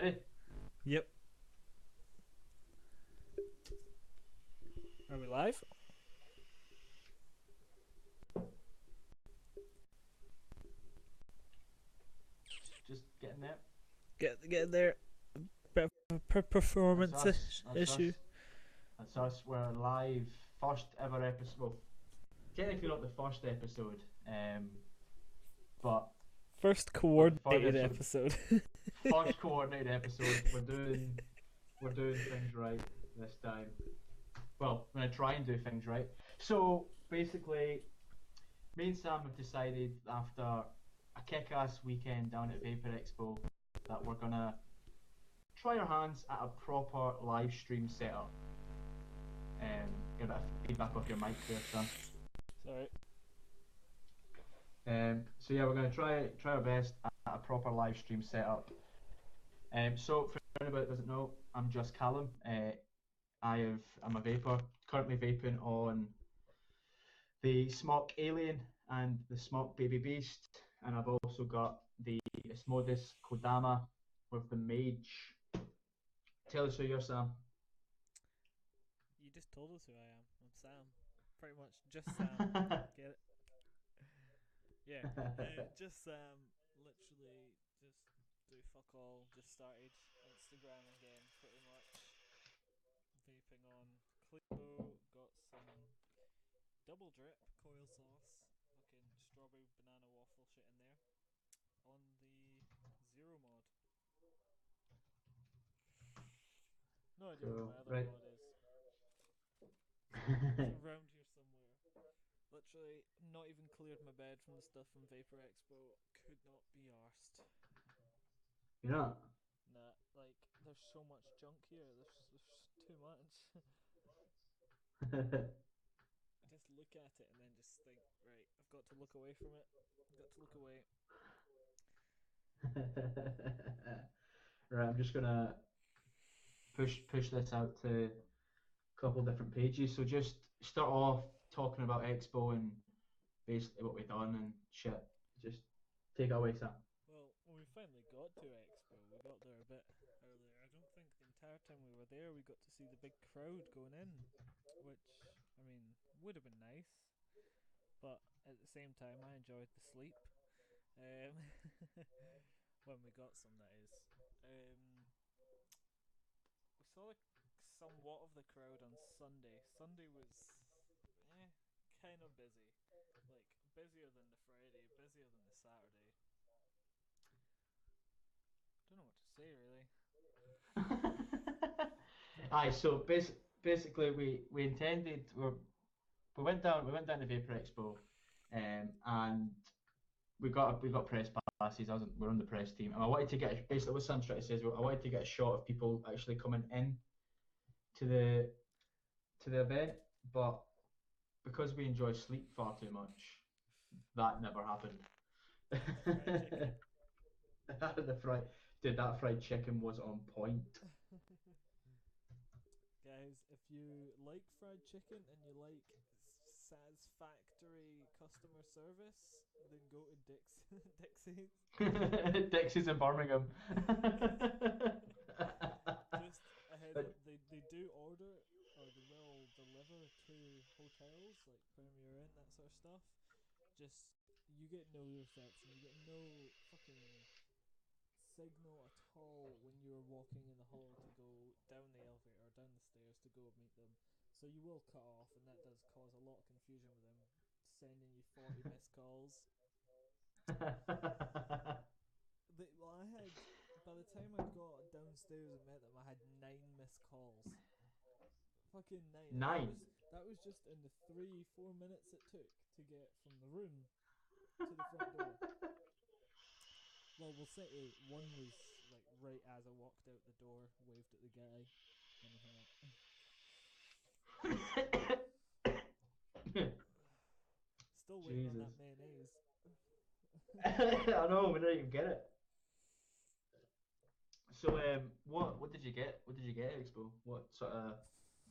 ready? Yep. Are we live? Just getting there. Get there. Performance That's us. That's issue. us. That's us. We're live. First ever episode. Well, technically not the first episode, but First but the third coordinated episode. First coordinated episode. We're doing things right this time. Well, I'm gonna try and do things right. So basically, me and Sam have decided after a kick-ass weekend down at VAPER EXPO that we're gonna try our hands at a proper live stream setup. Get a bit of feedback off your mic there, Sam. Sorry. So yeah, we're gonna try our best at a proper live stream setup. So for anybody that doesn't know, I'm JstCallum. I'm a vapor, currently vaping on the Smock Alien and the Smock Baby Beast, and I've also got the Osmodus Kodama with the Mage. Tell us who you're, Sam. You just told us who I am. I'm Sam. Pretty much just Sam. Get it? Yeah. Just Sam. Literally just do fuck all. Just started Instagram again, pretty much. Vaping on Clio. Got some double drip coil sauce. Fucking strawberry banana waffle shit in there. On the zero mod. No idea what my other Right. mod is. It's around here somewhere. Literally not even cleared my bed from the stuff from VAPER EXPO. Could not be arsed. You're not? Nah, like there's so much junk here. There's too much. I just look at it and then just think, right, I've got to look away from it. I've got to look away. Right, I'm just gonna push this out to a couple of different pages. So just start off talking about Expo and basically what we've done and shit. Just take it away, Sam. Well, when we finally got to Expo, we got there a bit earlier. I don't think the entire time we were there we got to see the big crowd going in, which, I mean, would have been nice, but at the same time I enjoyed the sleep. Um, when we got some, that is. We saw somewhat of the crowd on Sunday. Sunday was kind of busy. Like, busier than the Friday, busier than the Saturday. Don't know what to say, really. Aye, so basically we intended we went down to Vapor Expo, and we got press passes. We're on the press team, and I wanted to get basically what Sam's trying to say is I wanted to get a shot of people actually coming in to the event, but because we enjoy sleep far too much, that never happened. The fried, dude, that fried chicken was on point. Guys, if you like fried chicken and you like satisfactory customer service, then go to Dixie's. Dixie's in Birmingham. Just a heads up, they do order, or they will deliver to hotels like Premier Inn, that sort of stuff. Just, you get no reception, you get no fucking signal at all when you're walking in the hall to go down the elevator or down the stairs to go meet them. So you will cut off, and that does cause a lot of confusion with them sending you 40 missed calls. Well, I had, by the time I got downstairs and met them, I had 9 missed calls. Fucking 9. And 9. that was just in the 3-4 minutes it took to get from the room to the front door. Well, we'll say one was like right as I walked out the door, waved at the guy, and he hung up. Still waiting on that mayonnaise. I know, we didn't even get it. So, what did you get? What did you get at Expo? What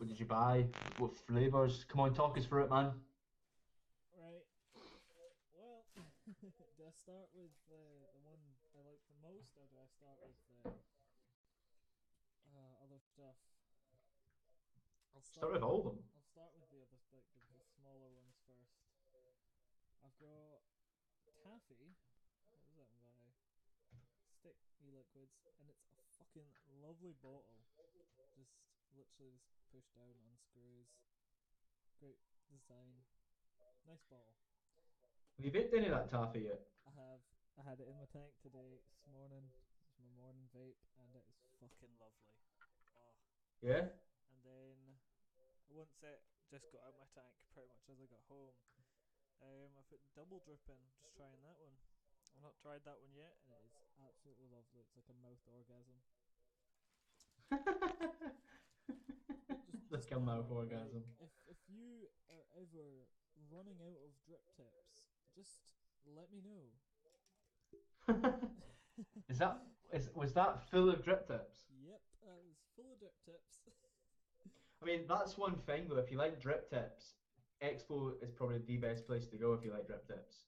did you buy? What flavors? Come on, talk us through it, man. Right. Well, do I start with the one I like the most, or do I start with Start with all of them. I'll start with the other, like the smaller ones first. I've got Taffy. What was that one by? Stick e-liquids, and it's a fucking lovely bottle. Just literally just push down, unscrews. Great design. Nice bottle. Have you vaped any of that taffy yet? I have. I had it in my tank today, this morning. It was my morning vape, and it is fucking lovely. Oh. Yeah? And then once it just got out of my tank, pretty much as I got home, I put double drip in, just trying that one. I've not tried that one yet, and it is absolutely lovely. It's like a mouth orgasm. Just come out of like, orgasm. if you are ever running out of drip tips, just let me know. Was that full of drip tips? Yep, it was full of drip tips. I mean, that's one thing though. If you like drip tips, Expo is probably the best place to go if you like drip tips.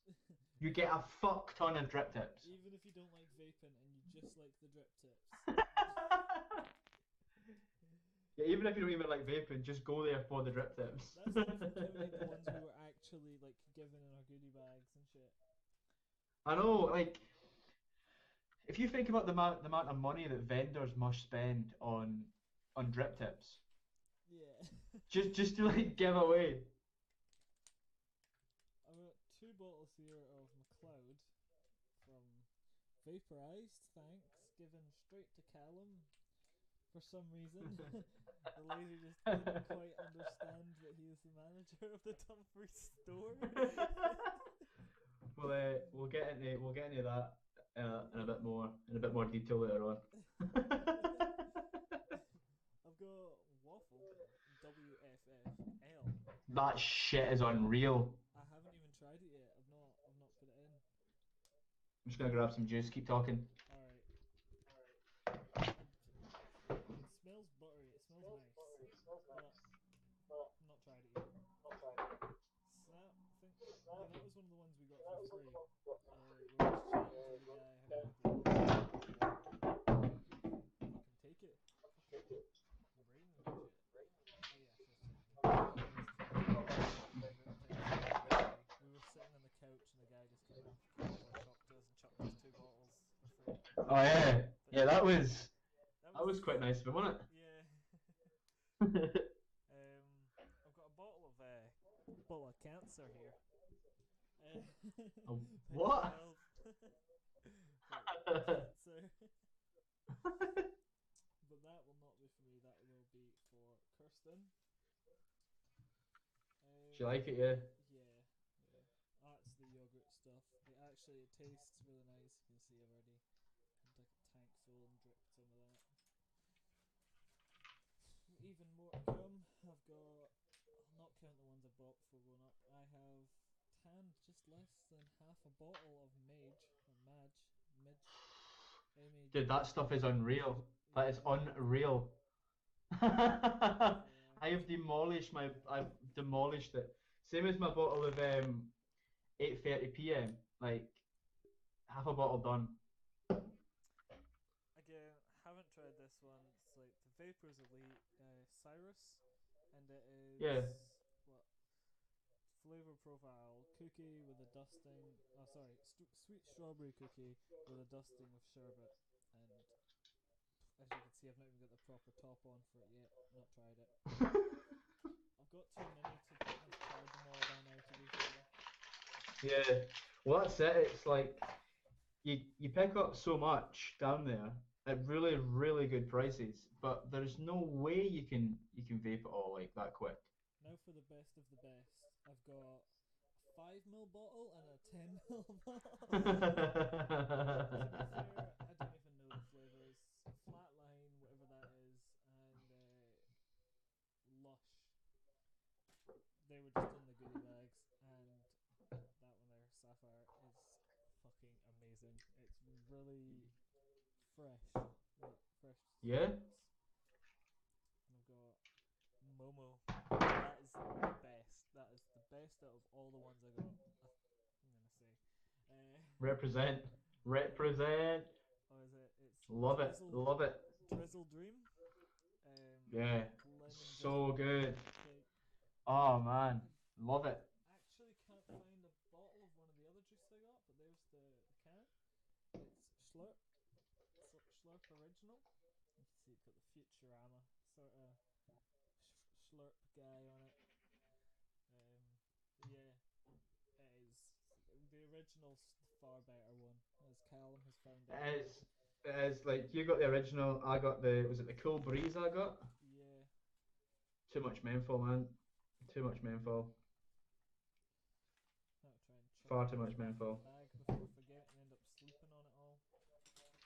You get a fuck ton of drip tips. Even if you don't like vaping and you just like the drip tips. Yeah, even if you don't even like vaping, just go there for the drip tips. That's not even counting the ones we were actually like given in our goodie bags and shit. I know, like, if you think about the amount of money that vendors must spend on drip tips, Yeah. just to like give away. I've got 2 bottles here of McLeod from Vaporized, thanks, given straight to Callum. For some reason, the lady just didn't quite understand that he is the manager of the Dumfries store. We'll get into that in a bit more detail later on. I've got Waffle WFFL. That shit is unreal. I haven't even tried it yet. I've not put it in. I'm just gonna grab some juice. Keep talking. Alright. It smells buttery. It smells nice. But I've not tried it yet. Snap. Yeah, that was one of the ones we got for free. We were just chatting to the guy, having a good fucking take it. Fucking brain and shit. Oh yeah, sure. We were sitting on the couch and the guy just came up to us and chucked us 2 bottles for free. Oh yeah, yeah. That was quite nice of him, wasn't it? Yeah. I've got a bottle of cancer here. What? Cancer. But that will not be for me. That will be for Kirsten. Do you like it? Yeah. Yeah. That's the yogurt stuff. It tastes really nice. You can see already. Had like a tank full and dripped some of that. Even more to come. I've got, I'll not count the ones I bought before going up. I have tanned just less than half a bottle of Midge. Dude, that stuff is unreal. That is unreal. Yeah. I've demolished it. Same as my bottle of 8:30 p.m. Like half a bottle done. Again, haven't tried this one. It's like the Vapor's Elite Cyrus, and it is what flavor profile cookie with a dusting. Oh, sorry, sweet strawberry cookie with a dusting of sherbet. And as you can see, I've not even got the proper top on for it yet. Not tried it. I've got too many to pretty much try them all by now, to be fair. Yeah. Well, that's it. It's like you pick up so much down there at really, really good prices, but there's no way you can vape it all like that quick. Now for the best of the best. I've got a 5ml bottle and a 10ml bottle. To be fair, I don't even know the flavours. Flatline, whatever that is, and Lush. They were just in the goodie bags, and that one there, Sapphire, is fucking amazing. It's really fresh, like fresh. Yeah. And I've got Momo. That is the best. That is the best out of all the ones I got. I'm gonna say. Represent. What is it? It's Love it. Drizzle Dream. Yeah. Lemon so good. Cake. Oh man, love it. Actually, can't find a bottle of one of the other juices I got, but there's the can. It's Schlurp, Schlurp original. You can see it's got the Futurama sort of Schlurp guy on it. Yeah, it is the original's far better one, as Callum has found out. It is like you got the original. I got the was it the Cool Breeze I got? Yeah. Too much menthol, man. Too much menthol. I'll try and chuck Far too those much back in menthol. the bag before I forget and end up sleeping on it all. I'll keep those two out.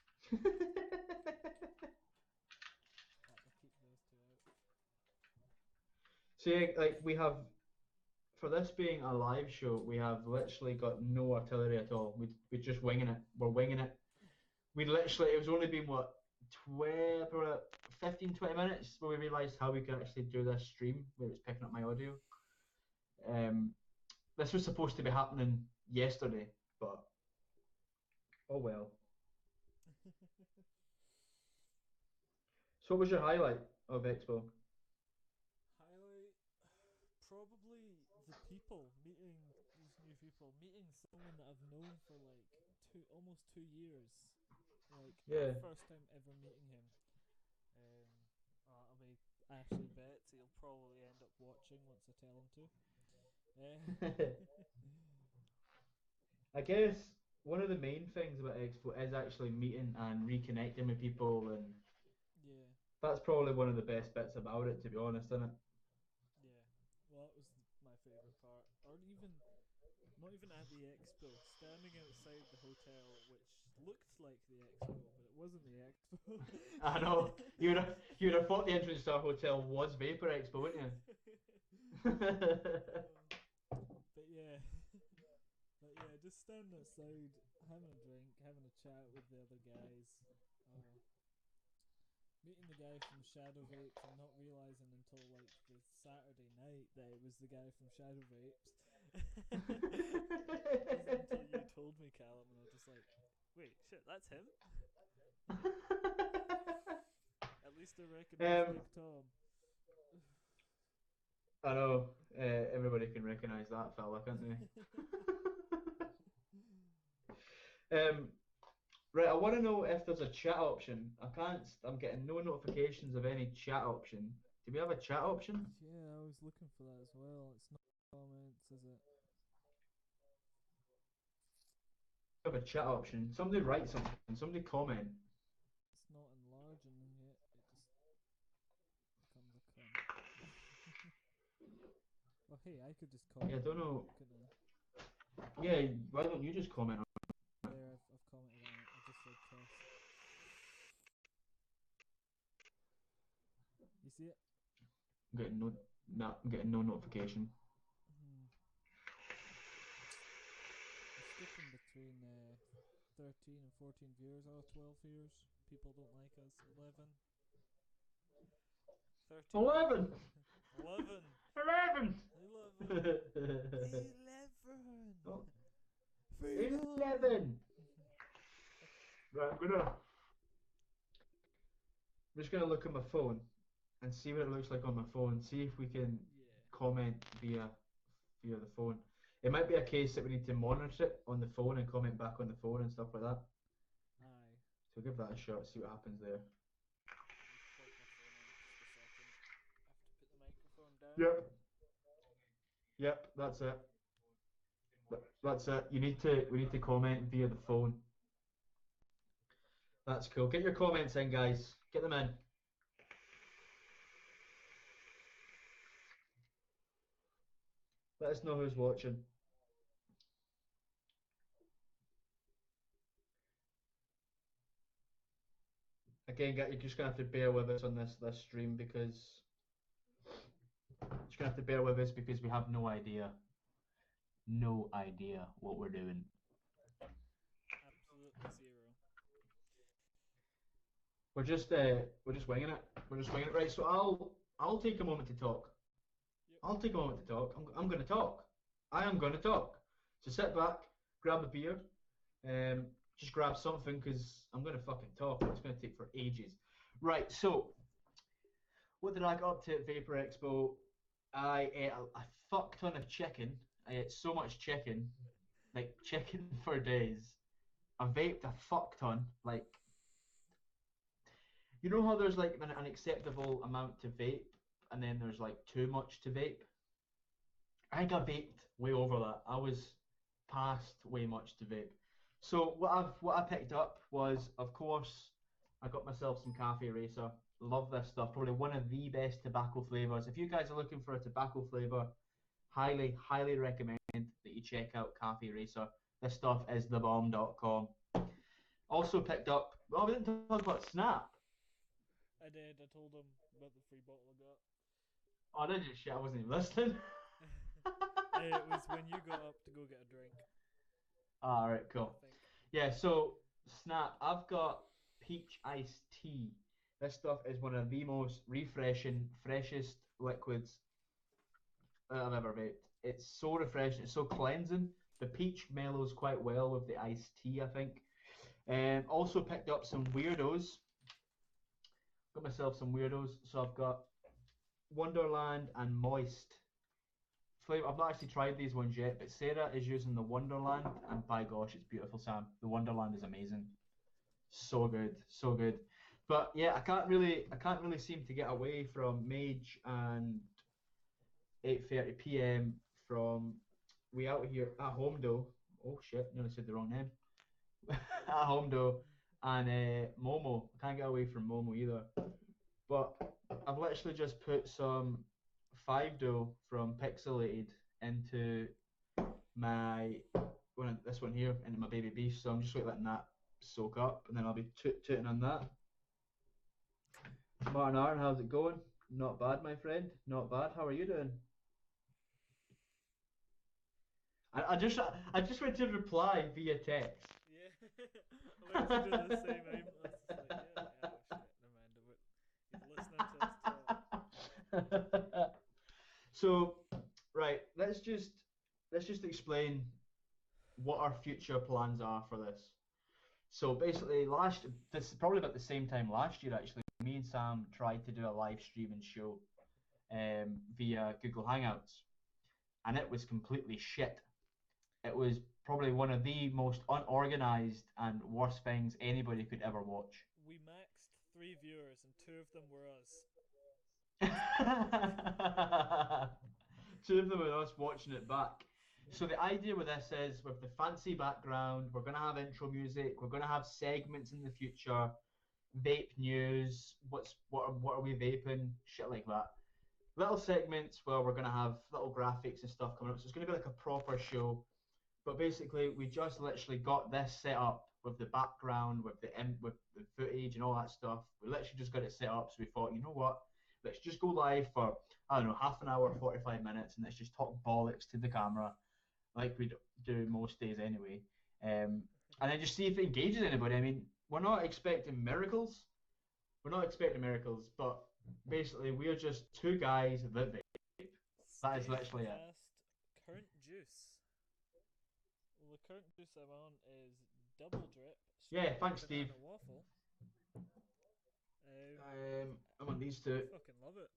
See, like we have for this being a live show, we have literally got no artillery at all. We're just winging it. We're winging it. We literally, it was only been what, 15, 20 minutes when we realised how we could actually do this stream where it was picking up my audio. This was supposed to be happening yesterday, but oh well. So what was your highlight of Expo? Highlight probably the people, meeting these new people, meeting someone that I've known for like almost 2 years. Like Yeah. first time ever meeting him. I'll be Ashley Betts. He'll probably end up watching once I tell him to. I guess one of the main things about Expo is actually meeting and reconnecting with people, and Yeah. that's probably one of the best bits about it, to be honest, isn't it? Yeah. Well, that was my favourite part. Or even, not even at the expo, standing outside the hotel, which looked like the expo, but it wasn't the expo. I know. You'd have thought the entrance to our hotel was VAPER EXPO, wouldn't you? But yeah. But yeah, just standing outside, having a drink, having a chat with the other guys. Meeting the guy from Shadow Vapes and not realising until like the Saturday night that it was the guy from Shadow Vapes. Until you told me, Callum, and I was just like, wait, shit, that's him? At least I recognise Big Tom. I know. Everybody can recognise that fella, can't they? Right, I want to know if there's a chat option. I'm getting no notifications of any chat option. Do we have a chat option? Yeah, I was looking for that as well. It's not comments, is it? We have a chat option. Somebody write something. Somebody comment. It's not enlarging yet. It just becomes a comment. Well, hey, I could just comment. Yeah, I don't know. Couldn't I? Yeah, why don't you just comment on it? There, I've commented on it. I just said test. You see it? I'm getting no notification. We're skipping between 13 and 14 viewers. Oh, 12 viewers. People don't like us. 11. 13. 11! 11! 11! 11! 11! Oh, Freedom! 11! Right, I'm just gonna look at my phone and see what it looks like on my phone. See if we can comment via the phone. It might be a case that we need to monitor it on the phone and comment back on the phone and stuff like that. Aye. So give that a shot. See what happens there. Plug my phone in just a second. I have to put the microphone down. Yep, that's it. That's it. We need to comment via the phone. That's cool. Get your comments in, guys. Get them in. Let us know who's watching. Again, you're just gonna have to bear with us on this stream because we have no idea what we're doing. Absolutely zero. We're just winging it. Right. So I'll take a moment to talk. Yep. I'll take a moment to talk. I'm going to talk. I am going to talk. So sit back, grab a beer, just grab something because I'm going to fucking talk. It's going to take for ages. Right. So what did I get up to at Vapor Expo? I ate a fuck ton of chicken. I ate so much chicken, like chicken for days. I vaped a fuck ton. Like, you know how there's like an acceptable amount to vape, and then there's like too much to vape. I think I vaped way over that. I was past way much to vape. So what I picked up was, of course, I got myself some Cafe Racer. Love this stuff. Probably one of the best tobacco flavors. If you guys are looking for a tobacco flavor, highly recommend that you check out Cafe Racer. This stuff is thebomb.com. Also picked up. Well, we didn't talk about Snap. I did. I told him about the free bottle I got. Oh, did you? Shit, I wasn't even listening. It was when you got up to go get a drink. All right, cool. I think. Yeah, so Snap, I've got peach iced tea. This stuff is one of the most refreshing, freshest liquids that I've ever vaped. It's so refreshing, it's so cleansing. The peach mellows quite well with the iced tea, I think. Also picked up some weirdos. Got myself some weirdos. So I've got Wonderland and Moist flavor. I've not actually tried these ones yet, but Sarah is using the Wonderland, and by gosh, it's beautiful, Sam. The Wonderland is amazing. So good, so good. But yeah, I can't really seem to get away from Mage and 8:30 p.m. from we out here at home though. Oh shit, nearly said the wrong name. At home though, and Momo. I can't get away from Momo either. But I've literally just put some 5-do from Pixelated into my this one here into my baby beef. So I'm just letting that soak up, and then I'll be tooting on that. Martin Aaron, how's it going? Not bad, my friend. Not bad. How are you doing? I just went to reply via text. Yeah, I went to do the same. I'm just like, yeah, oh shit, never mind. He's listening to us talk. So, right, let's just explain what our future plans are for this. So basically, this is probably about the same time last year actually. Me and Sam tried to do a live streaming show via Google Hangouts, and it was completely shit. It was probably one of the most unorganized and worst things anybody could ever watch. We maxed 3 viewers, and 2 of them were us. Two of them were us watching it back. So the idea with this is, with the fancy background, we're going to have intro music, we're going to have segments in the future, vape news, what are we vaping, shit like that. Little segments where we're going to have little graphics and stuff coming up. So it's going to be like a proper show. But basically, we just literally got this set up with the background, with the footage and all that stuff. We literally just got it set up. So we thought, you know what? Let's just go live for, I don't know, half an hour, 45 minutes, and let's just talk bollocks to the camera, like we do most days anyway. And then just see if it engages anybody. I mean, we're not expecting miracles. We're not expecting miracles, but basically, we're just two guys that vape. That is literally it. Current juice. Well, the current juice I'm on is double drip. Yeah, thanks, Steve. Waffle. I'm on these two. I fucking love it.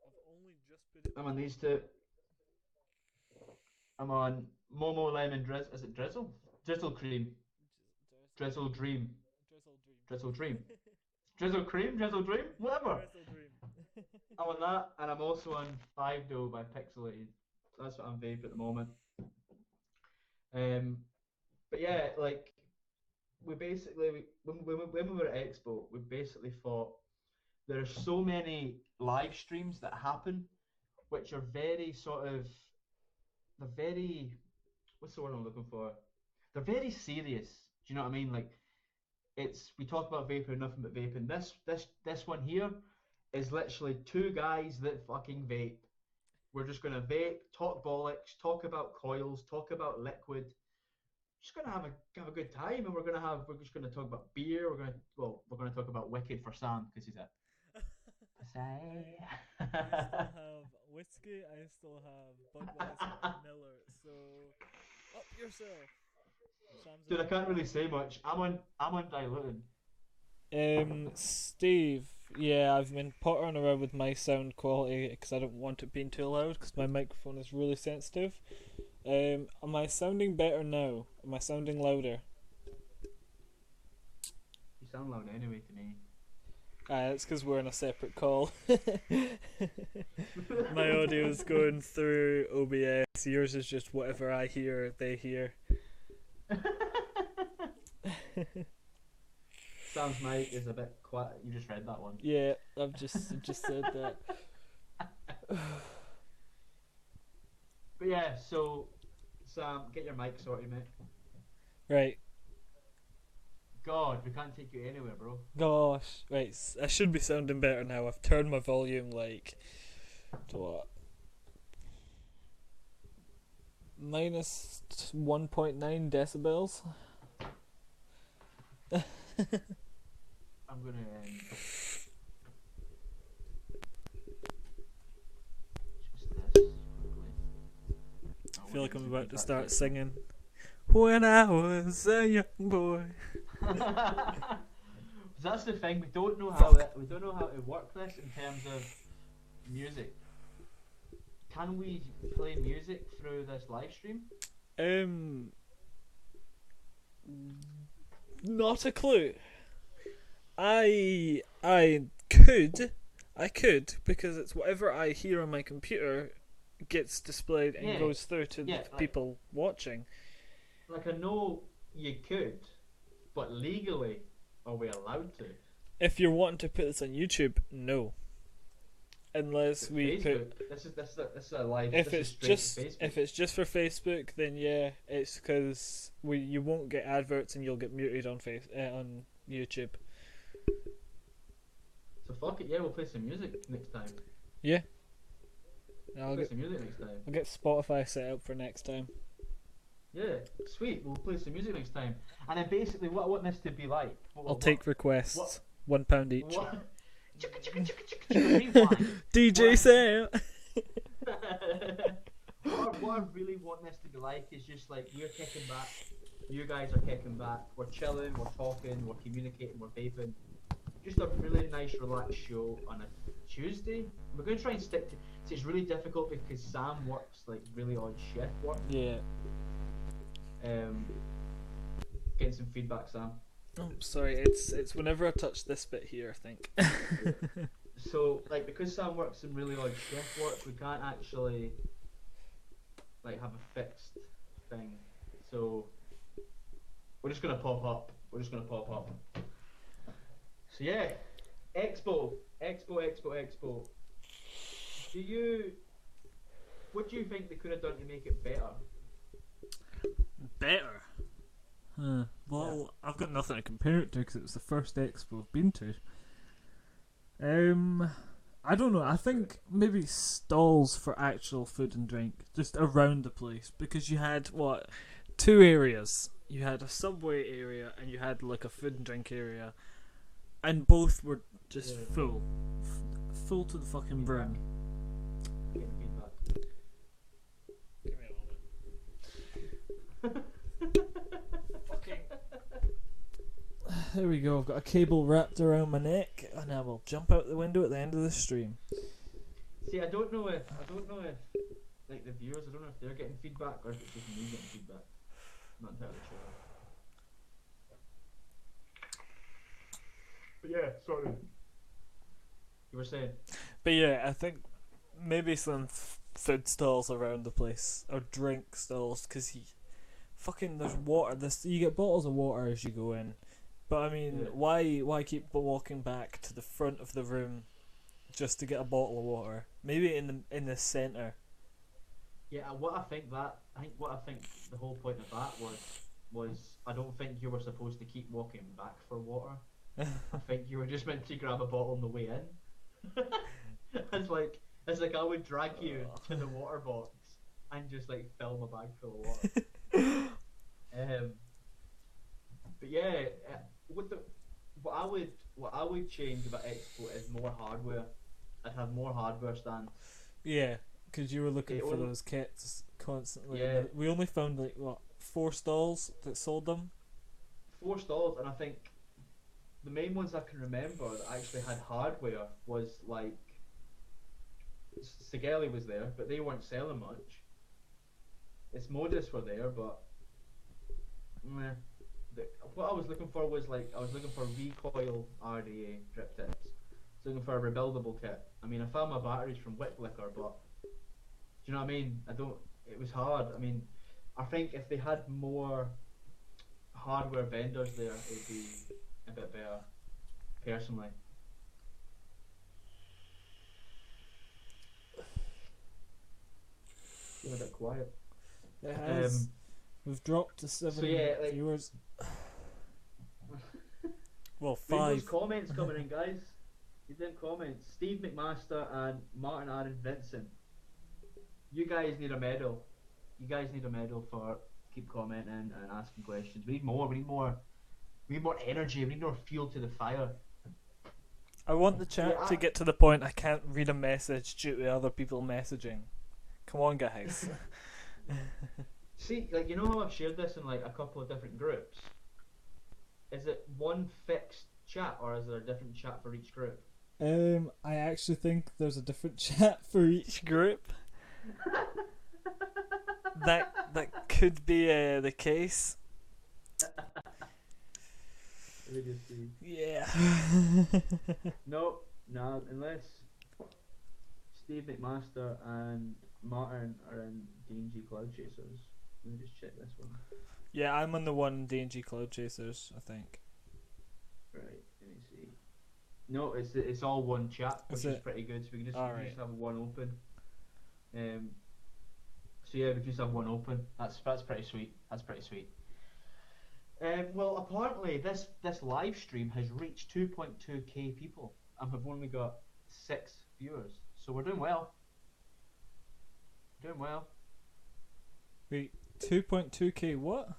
I've only just put it. I'm on these two. I'm on Momo Lemon Drizzle. Is it Drizzle? Drizzle Cream. Drizzle Dream. Drizzle Dream. Drizzle Cream? Drizzle Dream? Whatever. Drizzle Dream. I'm on that, and I'm also on 5-do by Pixelated. That's what I'm vaping at the moment. But yeah, like, we basically, when we were at Expo, we basically thought there are so many live streams that happen, which are very sort of, they're very, what's the word I'm looking for? They're very serious. Do you know what I mean? Like, we talk about vaping, nothing but vaping. This one here is literally two guys that fucking vape. We're just gonna vape, talk bollocks, talk about coils, talk about liquid. Just gonna have a good time, and we're just gonna talk about beer. We're gonna talk about Wicked for Sam because he's a pussy. I still have whiskey. I still have Budweiser, Miller. So up yourself. Sam's Dude, I can't really say much. I'm on diluted. Steve, I've been pottering around with my sound quality because I don't want it being too loud because my microphone is really sensitive. Am I sounding better now? Am I sounding louder? You sound loud anyway to me. It's because we're in a separate call. My audio's going through OBS. Yours is just whatever I hear, they hear. Sam's mic is a bit quiet. You just read that one. Yeah, I've just said that. But yeah, so Sam, get your mic sorted, mate. Right. God, we can't take you anywhere, bro. Gosh. Right, I should be sounding better now. I've turned my volume like to what? Minus 1.9 decibels. I'm gonna just this quickly. I feel like I'm about to start singing. When I was a young boy. That's the thing. We don't know how to work this in terms of music. Can we play music through this live stream? Not a clue. I could because it's whatever I hear on my computer gets displayed and goes through to the people watching. Like, I know you could, but legally, are we allowed to? If you're wanting to put this on YouTube, no. Unless we Facebook, put this is a live. If it's just for Facebook, then yeah, it's because you won't get adverts and you'll get muted on on YouTube. So fuck it, yeah, we'll play some music next time. Yeah. I'll play some music next time. I'll get Spotify set up for next time. Yeah, sweet. We'll play some music next time. And then basically, what I want this to be like. I'll take requests. £1 each. What? DJ Sam. What I really want this to be like is just like we're kicking back, you guys are kicking back, we're chilling, we're talking, we're communicating, we're vaping. Just a really nice, relaxed show on a Tuesday. We're going to try and stick to. So it's really difficult because Sam works like really odd shift work. Yeah. Getting some feedback, Sam. Oh, sorry. It's whenever I touch this bit here, I think. So, like, because Sam works some really odd shift work, we can't actually like have a fixed thing. So we're just gonna pop up. So yeah, Expo. What do you think they could have done to make it better? Better? Well, yeah. I've got nothing to compare it to because it was the first Expo I've been to. I don't know. I think maybe stalls for actual food and drink just around the place, because you had two areas. You had a subway area and you had like a food and drink area, and both were just full to the fucking brim. Give me a moment. Okay. There we go. I've got a cable wrapped around my neck, and I will jump out the window at the end of the stream. See, I don't know if like the viewers, I don't know if they're getting feedback or if it's just me getting feedback. I'm not entirely sure. But yeah, sorry. You were saying? But yeah, I think maybe some food stalls around the place, or drink stalls, because there's water. You get bottles of water as you go in. But I mean, why keep walking back to the front of the room just to get a bottle of water? Maybe in the centre. Yeah, what I think the whole point of that was I don't think you were supposed to keep walking back for water. I think you were just meant to grab a bottle on the way in. It's like I would drag you to the water box and just like fill my bag full of water. But yeah, what I would change about Expo is more hardware. I'd have more hardware stands. Yeah, because you were looking for those kits constantly. Yeah. We only found 4 stalls that sold them. 4 stalls, and I think the main ones I can remember that actually had hardware was like Sigelli was there, but they weren't selling much. Its Modus were there, but meh. What I was looking for was like I was looking for recoil RDA drip tips. I was looking for a rebuildable kit. I mean, I found my batteries from Whip Liquor, but do you know what I mean? I don't. It was hard. I mean, I think if they had more hardware vendors there, it'd be a bit better. Personally. Feel a bit quiet. It has. We've dropped to 7 like, viewers. Well, Read 5. those comments coming in, guys. Read them comments. Steve McMaster and Martin Aaron Vincent. You guys need a medal. You guys need a medal for keep commenting and asking questions. We need more. We need more. We need more energy. We need more fuel to the fire. I want the chat to get to the point I can't read a message due to other people messaging. Come on, guys. See, like, you know how I've shared this in like a couple of different groups? Is it one fixed chat or is there a different chat for each group? I actually think there's a different chat for each group. that could be the case. Let me just see. Yeah. No, unless Steve McMaster and Martin are in D&G Cloud Chasers. Let me just check this one. Yeah, I'm on the one D&G Cloud Chasers, I think. Right, let me see. No, it's all one chat, which is pretty good. So we can just have one open. So yeah, we just have one open. That's pretty sweet. That's pretty sweet. Well, apparently this live stream has reached 2.2k people, and we've only got 6 viewers. So we're doing well. Doing well. Wait, 2.2k what?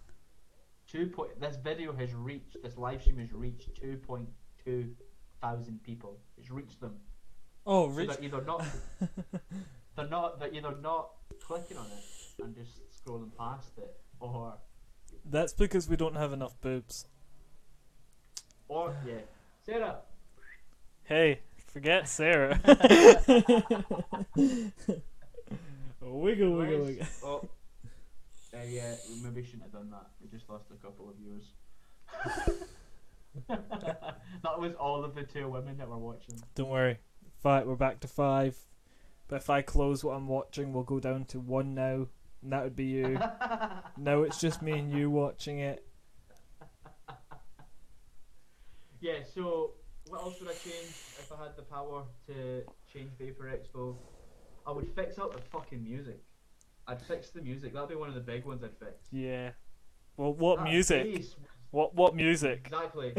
This video has reached. This live stream has reached 2.2 thousand people. It's reached them. Oh, so they're either not. They're either not clicking on it and just scrolling past it, or. That's because we don't have enough boobs. Or yeah, Sarah. Hey, forget Sarah. Wiggle. Oh, yeah, we maybe shouldn't have done that. We just lost a couple of viewers. That was all of the 2 women that were watching. Don't worry, we're back to 5. But if I close what I'm watching, we'll go down to 1 now, and that would be you. Now it's just me and you watching it. Yeah, so what else would I change if I had the power to change VAPER EXPO? I would fix up the fucking music. I'd fix the music. That'd be one of the big ones I'd fix. Yeah. Well, what music? Bass, what music? Exactly.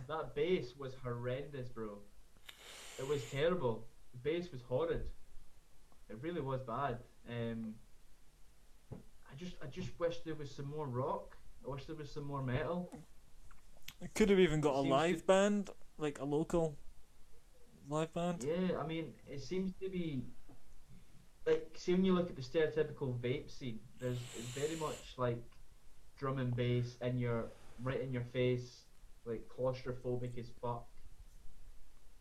That bass was horrendous, bro. It was terrible. The bass was horrid. It really was bad. I just wish there was some more rock. I wish there was some more metal. It could have even got a live band, like a local live band. Yeah, I mean, it seems to be like, see, when you look at the stereotypical vape scene, it's very much like drum and bass right in your face, like claustrophobic as fuck.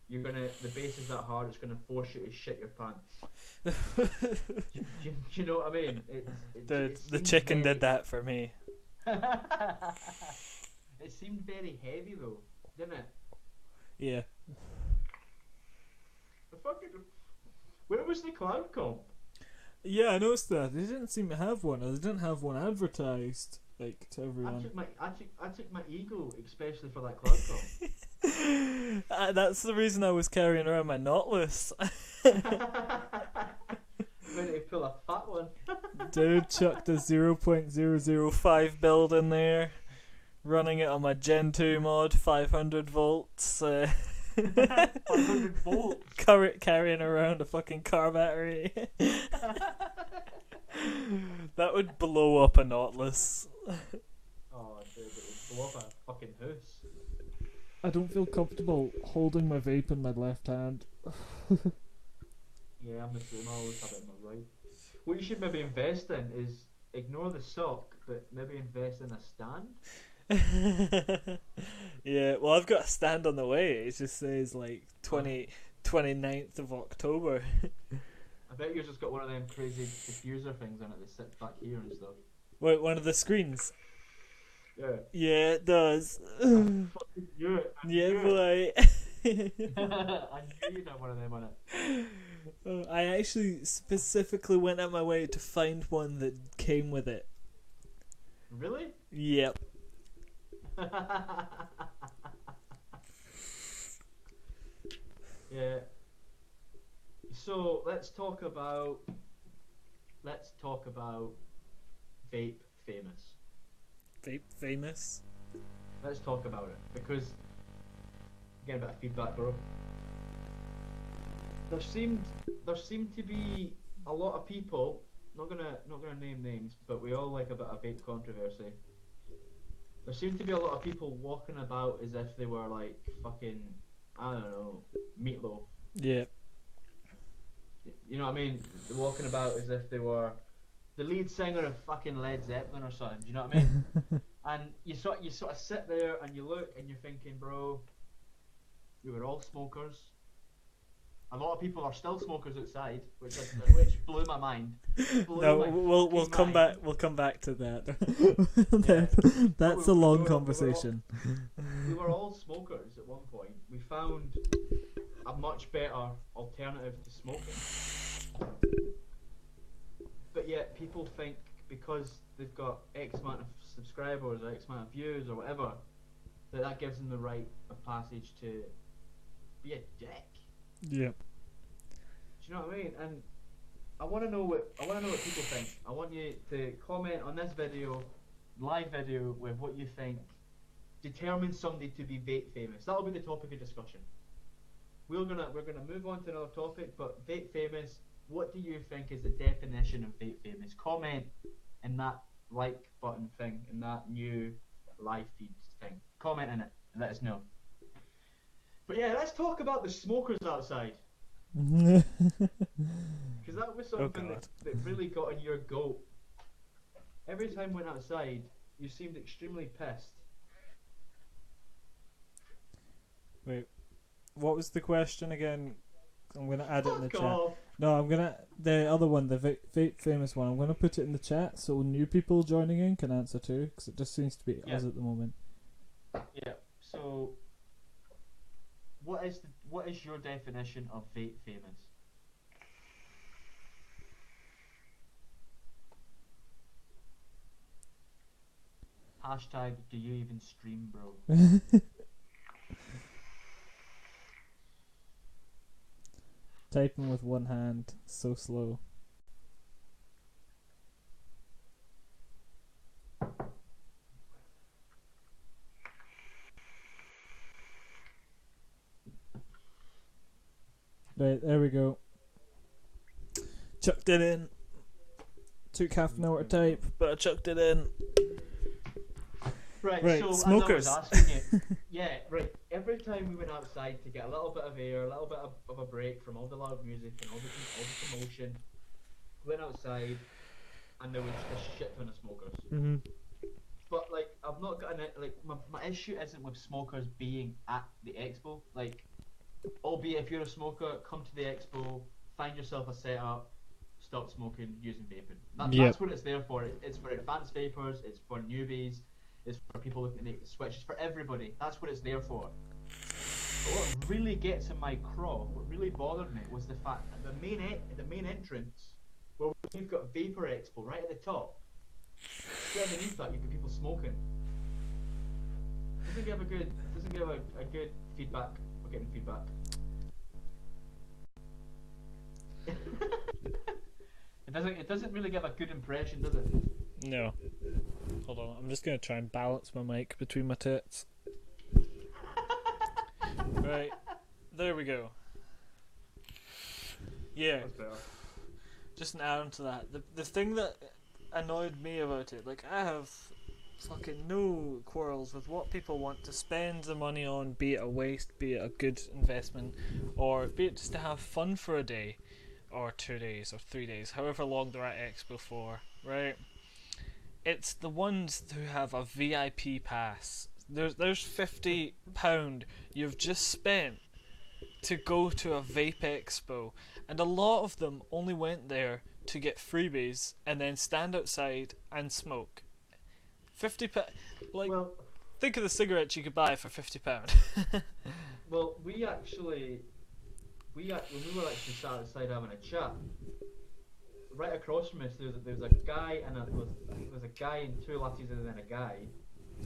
The bass is that hard, it's gonna force you to shit your pants. do you know what I mean? The chicken did that for me. It seemed very heavy though, didn't it? Yeah. Where was the cloud comp? Yeah, I noticed that. They didn't seem to have one, or they didn't have one advertised, like, to everyone. I took my ego, especially for that cloud comp. That's the reason I was carrying around my knotless. Ready to pull a fat one. Dude chucked a 0.005 build in there, running it on my Gen 2 mod, 500 volts. 500 volts. Carrying around a fucking car battery. That would blow up a knotless. Oh, dude, it would blow up a fucking house. I don't feel comfortable holding my vape in my left hand. Yeah, I'm the same. I always have it in my right. What you should maybe invest in is ignore the sock, but maybe invest in a stand. Yeah, well, I've got a stand on the way. It just says like 29th of October. I bet you've just got one of them crazy diffuser things on it that sits back here and stuff. Wait, one of the screens? Yeah. Yeah, it does. I fucking knew it. Yeah, boy. I knew you'd have one of them on it. I actually specifically went out my way to find one that came with it. Really? Yep. Yeah. So let's talk about Vape Famous. Vape famous. Let's talk about it because get a bit of feedback, bro. There seemed to be a lot of people. Not gonna name names, but we all like a bit of vape controversy. There seemed to be a lot of people walking about as if they were like fucking, I don't know, Meatloaf. Yeah. You know what I mean? They're walking about as if they were the lead singer of fucking Led Zeppelin or something. Do you know what I mean? And you sort of sit there and you look and you're thinking, bro, we were all smokers. A lot of people are still smokers outside, which blew my mind. We'll come back. We'll come back to that. That's a long conversation. We were all smokers at one point. We found a much better alternative to smoking. But yet people think because they've got X amount of subscribers or X amount of views or whatever, that gives them the right of passage to be a dick. Yep. Do you know what I mean? And I want to know what people think. I want you to comment on this live video, with what you think determines somebody to be vape famous. That'll be the topic of discussion. We're gonna move on to another topic, but vape famous. What do you think is the definition of vape famous? Comment in that like button thing, in that new live feed thing. Comment in it and let us know. But yeah, let's talk about the smokers outside. Because that was something that really got in your goat. Every time we went outside, you seemed extremely pissed. Wait, what was the question again? I'm going to add it in the Fuck chat. off. No, I'm going to... The other one, the vape famous one, I'm going to put it in the chat so new people joining in can answer too, because it just seems to be us at the moment. Yeah, so... What is your definition of vape famous? Hashtag, do you even stream, bro? Typing with one hand, so slow. Right, there we go. Chucked it in. Took half an hour to type, but I chucked it in. Right, so smokers. as I was asking you, yeah, right. Every time we went outside to get a little bit of air, a little bit of a break from all the loud music and all the commotion, we went outside, and there was a shit ton of smokers. Mm-hmm. But like, I've not got my issue isn't with smokers being at the expo. Like, albeit if you're a smoker, come to the expo, find yourself a setup, stop smoking, using vaping. That's what it's there for. It's for advanced vapors, it's for newbies, it's for people looking at switches, for everybody. That's what it's there for. But what really gets in my craw, what really bothered me, was the fact that the main entrance, where we've got VAPER EXPO right at the top, straight underneath that you've got people smoking. Doesn't give a good feedback. We're getting feedback. It doesn't really give a good impression, does it? No. Hold on, I'm just going to try and balance my mic between my tits. Right, there we go. Yeah. That's better. Just an add on to that. The thing that annoyed me about it, like, I have fucking no quarrels with what people want to spend the money on, be it a waste, be it a good investment, or be it just to have fun for a day, or 2 days, or 3 days, however long they're at Expo for, right? It's the ones who have a VIP pass there's £50 you've just spent to go to a Vape Expo, and a lot of them only went there to get freebies and then stand outside and smoke. Like, Well, think of the cigarettes you could buy for £50. well, when we were actually sat outside having a chat, right across from us there was a guy and there was a guy and two lasses and then a guy.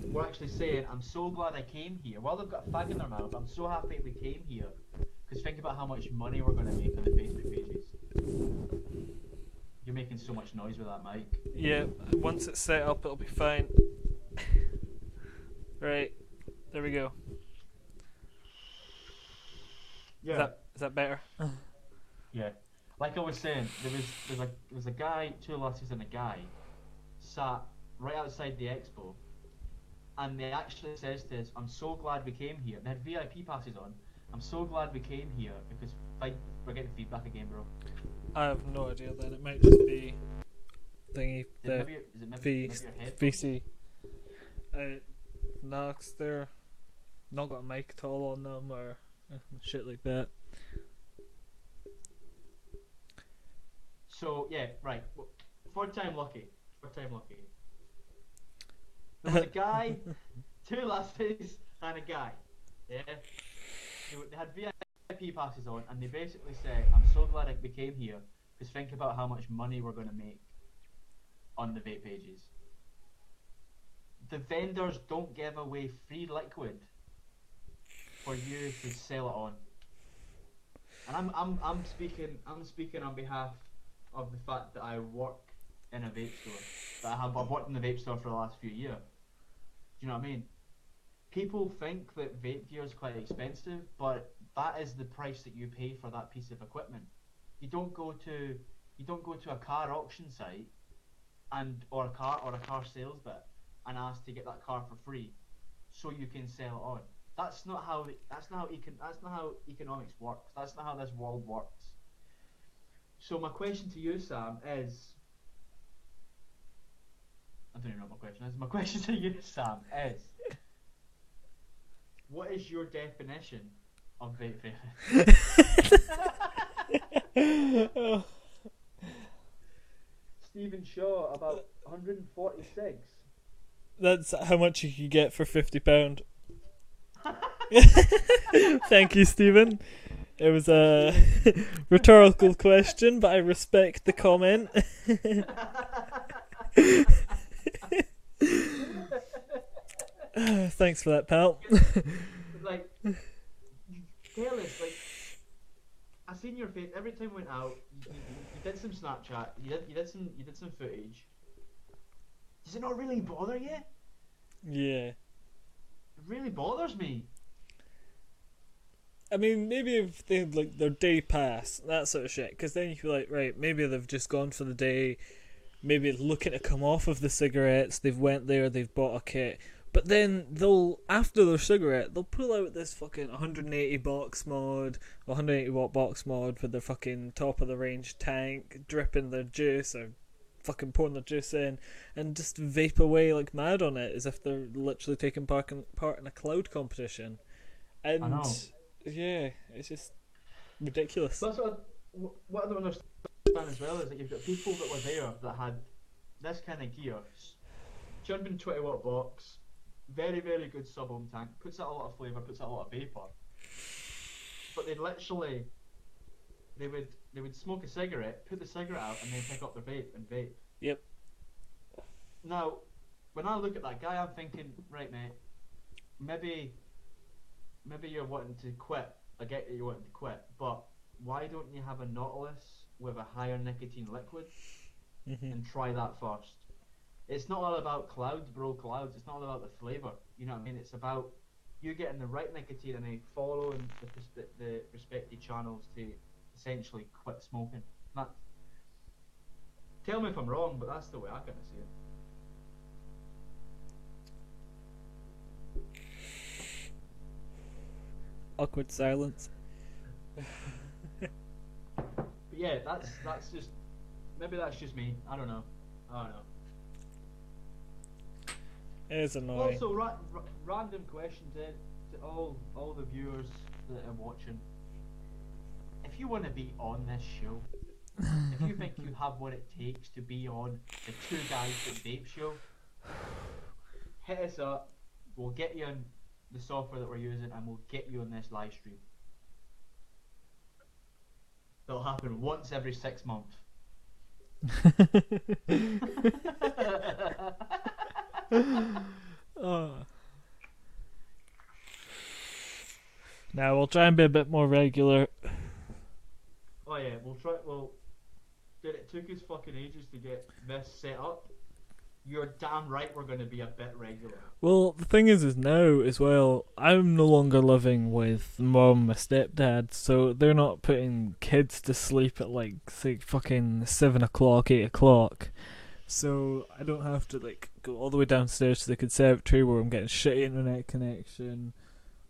We're actually saying, I'm so glad I came here. While they've got a fag in their mouth, I'm so happy we came here. Because think about how much money we're going to make on the Facebook pages. You're making so much noise with that mic. Yeah, once it's set up, it'll be fine. Right, there we go. Yeah. Is that better? Yeah. Like I was saying, there was a guy, two lasses and a guy, sat right outside the expo, and they actually says to us, I'm so glad we came here. They had VIP passes on. I'm so glad we came here because we're getting feedback again, bro. I have no idea then. It might just be thingy. VC. No, 'cause they're not got a mic at all on them or shit like that. So yeah, right. Fourth time lucky. There was a guy, two lasses, and a guy. Yeah. They had VIP passes on, and they basically said, I'm so glad we came here, because think about how much money we're going to make on the vape pages. The vendors don't give away free liquid for you to sell it on. And I'm speaking on behalf of the fact that I work in a vape store. I've worked in the vape store for the last few years. Do you know what I mean? People think that vape gear is quite expensive, but that is the price that you pay for that piece of equipment. You don't go to a car auction site or a car sales bit and ask to get that car for free, so you can sell it on. That's not how economics works. That's not how this world works. So my question to you, Sam, is I don't even know what my question is. My question to you, Sam, is what is your definition of vape vaping? Stephen Shaw, about 146. That's how much you could get for £50. Thank you, Stephen. It was a rhetorical question, but I respect the comment. Thanks for that, pal. Like, tell us, like, I seen your face every time we went out. You did some Snapchat. You did some footage. Does it not really bother you? Yeah. It really bothers me. I mean, maybe if they had, like, their day pass, that sort of shit, because then you feel like, right, maybe they've just gone for the day, maybe looking to come off of the cigarettes, they've went there, they've bought a kit, but then after their cigarette, they'll pull out this fucking 180 box mod, 180 watt box mod with their fucking top of the range tank, dripping their juice, or fucking pouring their juice in, and just vape away like mad on it, as if they're literally taking part in a cloud competition. And I know. Yeah, it's just ridiculous. That's what I don't understand as well is that you've got people that were there that had this kind of gear, 220 watt box, very very good sub ohm tank, puts out a lot of flavour, puts out a lot of vapour, but they would smoke a cigarette, put the cigarette out, and then pick up their vape and vape. Yep. Now, when I look at that guy, I'm thinking, right, mate, maybe you're wanting to quit. I get that you're wanting to quit, but why don't you have a Nautilus with a higher nicotine liquid and try that first? It's not all about clouds, bro. Clouds. It's not all about the flavour. You know what I mean? It's about you getting the right nicotine and then following the respected channels to essentially quit smoking. Tell me if I'm wrong, but that's the way I kind of see it. Awkward silence. But yeah, that's just maybe that's just me. I don't know. It is annoying. Also, random question to all the viewers that are watching. If you want to be on this show, if you think you have what it takes to be on the Two Guys That Vape show, hit us up. We'll get you on the software that we're using, and we'll get you on this live stream. It'll happen once every 6 months. Oh. Now we'll try and be a bit more regular. Oh yeah, we'll try. Well, dude, it took us fucking ages to get this set up. You're damn right we're going to be a bit regular. Well, the thing is now as well, I'm no longer living with mum and my stepdad, so they're not putting kids to sleep at like, say, fucking 7 o'clock, 8 o'clock. So I don't have to like go all the way downstairs to the conservatory where I'm getting shitty internet connection,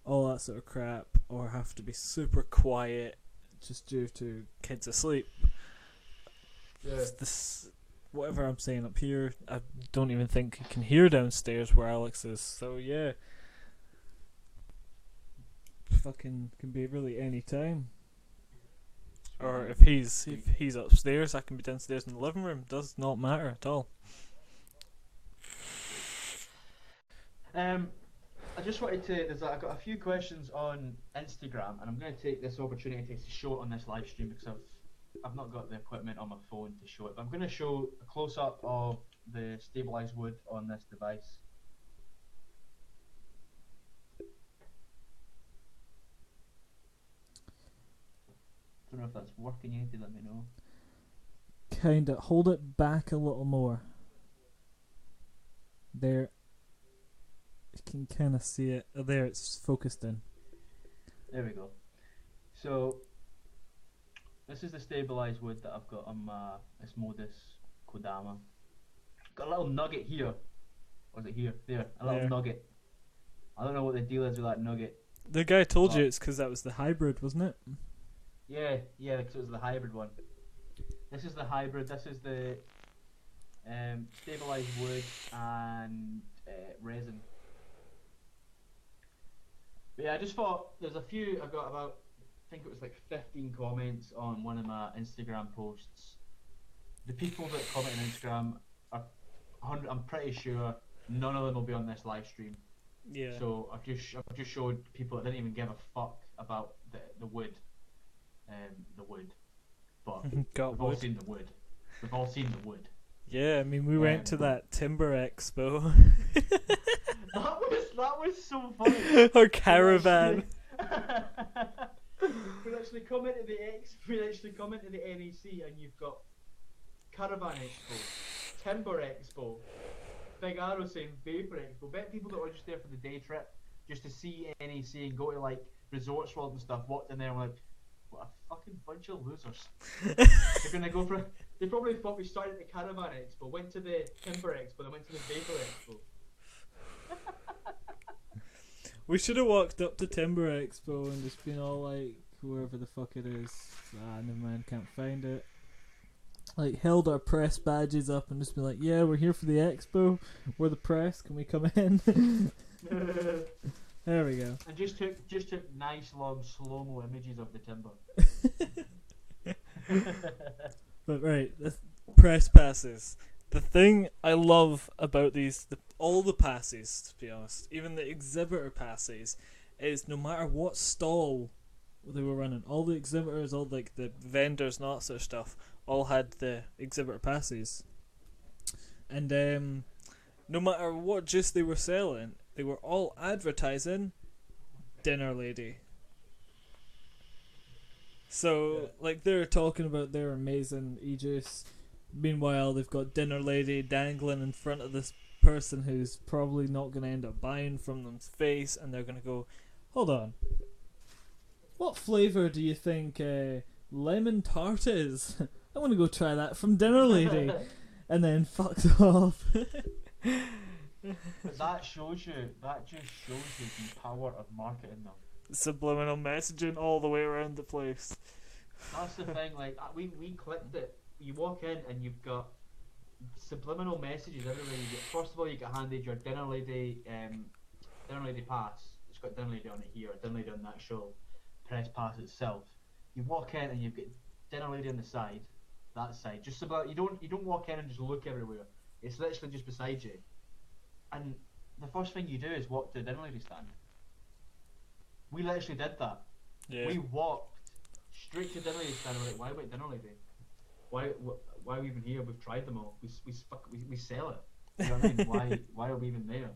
all that sort of crap, or have to be super quiet just due to kids asleep. Yeah. This, whatever I'm saying up here, I don't even think you can hear downstairs where Alex is. So yeah, fucking can be really any time. Or if he's upstairs, I can be downstairs in the living room. Does not matter at all. I just wanted to. I've got a few questions on Instagram, and I'm going to take this opportunity to show it on this live stream because I've not got the equipment on my phone to show it. But I'm going to show a close up of the stabilized wood on this device. I don't know if that's working. You need to let me know. Kinda. Hold it back a little more. There. You can kind of see it. Oh, there, it's focused in. There we go. So, this is the stabilized wood that I've got on my Osmodus Kodama. Got a little nugget here. Or is it here? There. A little nugget. I don't know what the deal is with that nugget. The guy told you it's because that was the hybrid, wasn't it? Yeah, because it was the hybrid one. This is the hybrid. This is the stabilized wood and resin. But yeah, I just thought there's a few. I got about, I think it was like 15 comments on one of my Instagram posts. The people that comment on Instagram are 100. I'm pretty sure none of them will be on this live stream. Yeah. So I've just showed people that didn't even give a fuck about the wood. The wood, but we've all seen the wood. We've all seen the wood. Yeah, I mean, we went to that Timber Expo. that was so funny. Or caravan. We actually come into the NEC and you've got Caravan Expo, Timber Expo, Big Arrow saying Vapor Expo. Bet people that were just there for the day trip, just to see NEC and go to like Resorts World and stuff, walked in there and were like, what a fucking bunch of losers. They're gonna go for. They probably thought we started at the Caravan Expo, went to the Timber Expo, then went to the Vapor Expo. We should have walked up to Timber Expo and just been all like, whoever the fuck it is. Never mind, can't find it. Like, held our press badges up and just been like, yeah, we're here for the expo. We're the press. Can we come in? There we go. And just took nice long slow-mo images of the timber. But right, the press passes. The thing I love about all the passes, to be honest, even the exhibitor passes, is no matter what stall they were running, all the exhibitors, all like the vendors and all that sort of stuff, all had the exhibitor passes. And no matter what juice they were selling, they were all advertising Dinner Lady. So, like, they're talking about their amazing e-juice. Meanwhile, they've got Dinner Lady dangling in front of this person who's probably not going to end up buying from them's face, and they're going to go, hold on, what flavour do you think lemon tart is? I want to go try that from Dinner Lady. And then fucked off. But that just shows you the power of marketing them. Subliminal messaging all the way around the place. That's the thing, like, we clicked it. You walk in and you've got subliminal messages everywhere you get. First of all, you get handed your dinner lady pass. It's got dinner lady on it here, dinner lady on the actual press pass itself. You walk in and you've got dinner lady on the side, that side. Just about you don't walk in and just look everywhere. It's literally just beside you. And the first thing you do is walk to the dinner lady stand. We literally did that. Yeah. We walked straight to dinner lady stand. We're like, why wait dinner lady? Why are we even here? We've tried them all. We sell it. You know what I mean? Why are we even there?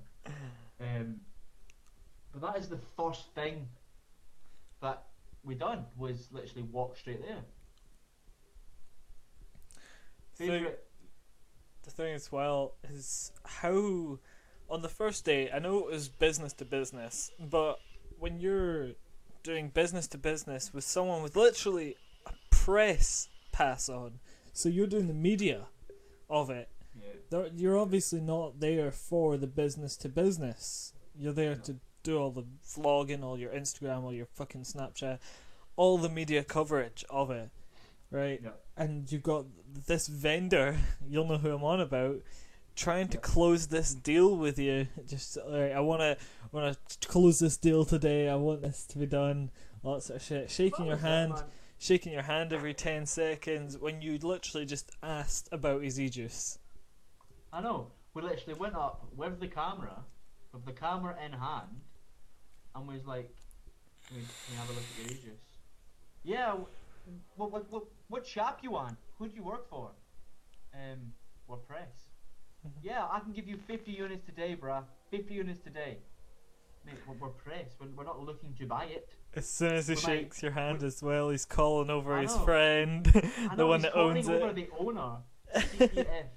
But that is the first thing that we done, was literally walk straight there. The thing as well is how on the first day, I know it was business to business, but when you're doing business to business with someone with literally a press pass on, so you're doing the media of it, you're obviously not there for the business to business. You're there to do all the vlogging, all your Instagram, all your fucking Snapchat, all the media coverage of it, right? Yeah. And you've got this vendor, you'll know who I'm on about, trying to close this deal with you. Just like, I wanna close this deal today. I want this to be done. All that sort of shit. Shaking your hand every 10 seconds when you literally just asked about his e-juice. I know. We literally went up with the camera in hand, and was like, "Can you have a look at your e-juice?" Yeah. What shop you on? Who do you work for? We're press. Yeah, I can give you 50 units today, bruh. 50 units today. Mate, we're press. We're not looking to buy it. As soon as he shakes your hand as well, he's calling over his know. friend, the one that owns calling it. over the owner to see if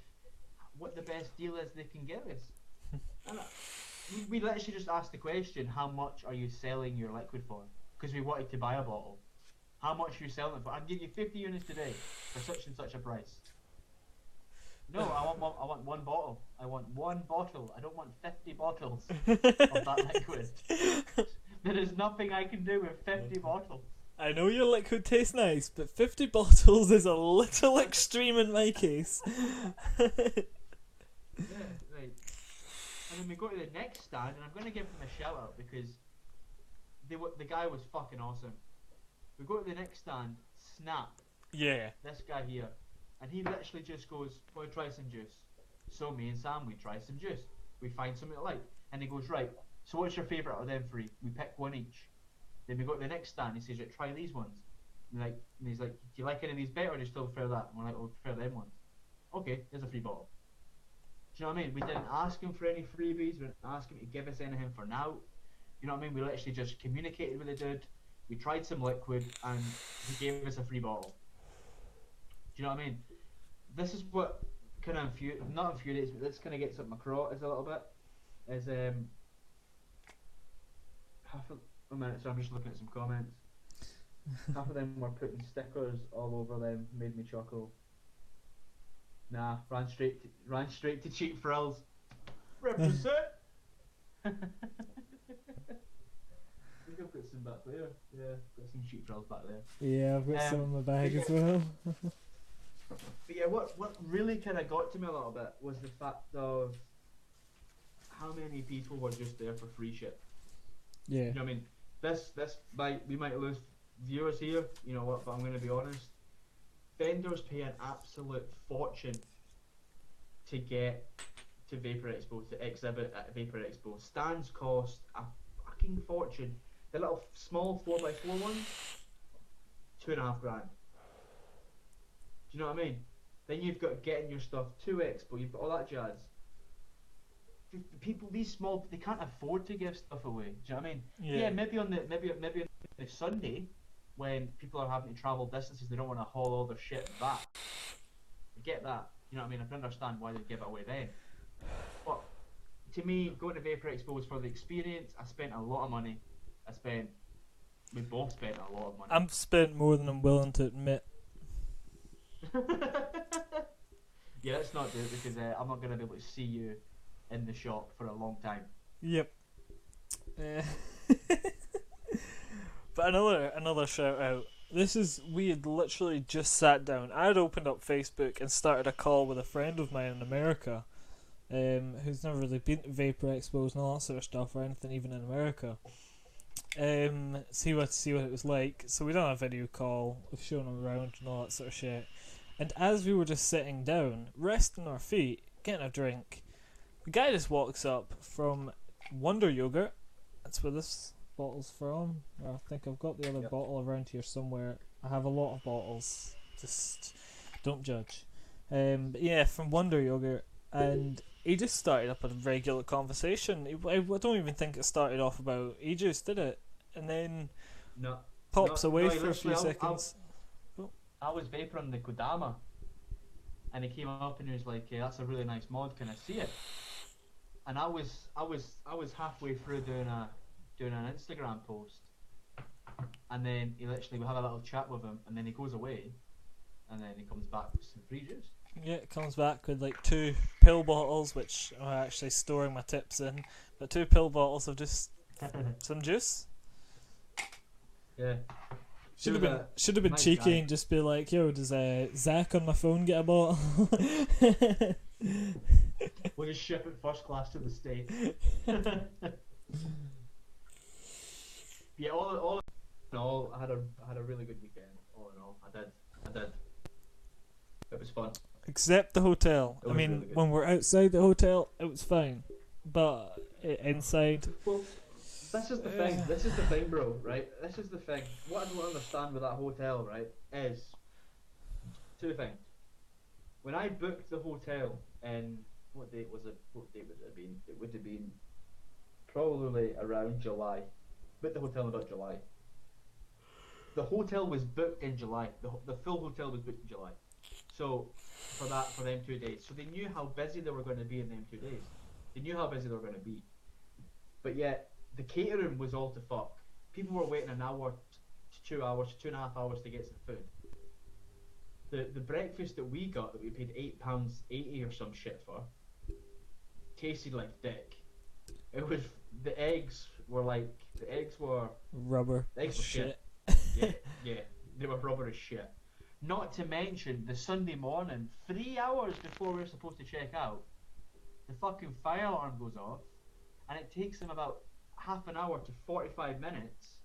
what the best deal is they can give us. And we literally just asked the question, how much are you selling your liquid for? Because we wanted to buy a bottle. How much are you selling it for? I'll give you 50 units today for such and such a price. No, I want one bottle. I want one bottle. I don't want 50 bottles of that liquid. There is nothing I can do with 50 bottles. I know your liquid tastes nice, but 50 bottles is a little extreme in my case. Yeah, right. And then we go to the next stand, and I'm going to give them a shout out because the guy was fucking awesome. We go to the next stand, Snap. Yeah. This guy here. And he literally just goes, "Boy, try some juice." So me and Sam, we try some juice. We find something to like. And he goes, "Right, so what's your favourite out of them three?" We pick one each. Then we go to the next stand, he says, "Right, try these ones." And he's like, "Do you like any of these better or do you still prefer that?" And we're like, "Oh, we prefer them ones." Okay, there's a free bottle. Do you know what I mean? We didn't ask him for any freebies, we didn't ask him to give us anything for now. You know what I mean? We literally just communicated with the dude. We tried some liquid and he gave us a free bottle. Do you know what I mean? This is what kind of not infuriates, but this kind of gets up my craw is a little bit. Is half of a minute, so I'm just looking at some comments. Half of them were putting stickers all over them, made me chuckle. Nah, ran straight to cheap frills. Represent. I think I've got some back there. Yeah, got some cheap frills back there. Yeah, I've got some in my bag as well. But yeah, what really kind of got to me a little bit was the fact of how many people were just there for free shit. Yeah. You know what I mean? We might lose viewers here, you know what, but I'm going to be honest. Vendors pay an absolute fortune to get to VAPER EXPO, to exhibit at VAPER EXPO. Stands cost a fucking fortune. The little small 4x4 ones, $2.5 grand. Do you know what I mean? Then you've got getting your stuff to Expo, you've got all that jazz. People, these small, they can't afford to give stuff away. Do you know what I mean? Yeah, maybe on the Sunday, when people are having to travel distances, they don't want to haul all their shit back. I get that. You know what I mean? I can understand why they give it away then. But to me, going to VAPER EXPO was for the experience. I spent a lot of money. We both spent a lot of money. I've spent more than I'm willing to admit. Yeah, let's not do it because I'm not going to be able to see you in the shop for a long time. Yep. But another shout out we had literally just sat down. I had opened up Facebook and started a call with a friend of mine in America, who's never really been to VAPER EXPOs and all that sort of stuff or anything, even in America. See what it was like. So we done a video call, we've shown him around and all that sort of shit. And as we were just sitting down, resting our feet, getting a drink, the guy just walks up from Wonder Yogurt. That's where this bottle's from. I think I've got the other bottle around here somewhere. I have a lot of bottles. Just don't judge. But yeah, from Wonder Yogurt, and he just started up a regular conversation. I don't even think it started off about e-juice, did it? And then pops away for a few seconds. I was vaporing the Kodama, and he came up and he was like, "That's a really nice mod. Can I see it?" And I was halfway through doing an Instagram post, and then we have a little chat with him, and then he goes away, and then he comes back with some free juice. Yeah, it comes back with like 2 pill bottles, which I'm actually storing my tips in, but 2 pill bottles of just some juice. Yeah. Should have been nice cheeky guy. and just be like, "Yo, does Zach on my phone get a bottle?" We'll just ship it first class to the States. Yeah, all in all, I had a really good weekend. All in all, I did. It was fun. Except the hotel. It I was mean, really good. when we're outside the hotel, it was fine, but inside. Well, this is the thing. This is the thing, bro. Right? This is the thing. What I don't understand with that hotel, right, is 2 things. When I booked the hotel in what date would it have been? It would have been probably around July. Booked the hotel in about July. The hotel was booked in July. The full hotel was booked in July. So for them 2 days. So they knew how busy they were going to be in them 2 days. They knew how busy they were going to be. But yet the catering was all to fuck. People were waiting an hour to 2 hours, 2.5 hours to get some food. The breakfast that we got, that we paid £8.80 or some shit for, tasted like dick. It was the eggs were Rubber. The eggs were shit. yeah, they were rubber as shit. Not to mention the Sunday morning, 3 hours before we were supposed to check out, the fucking fire alarm goes off, and it takes them about half an hour to 45 minutes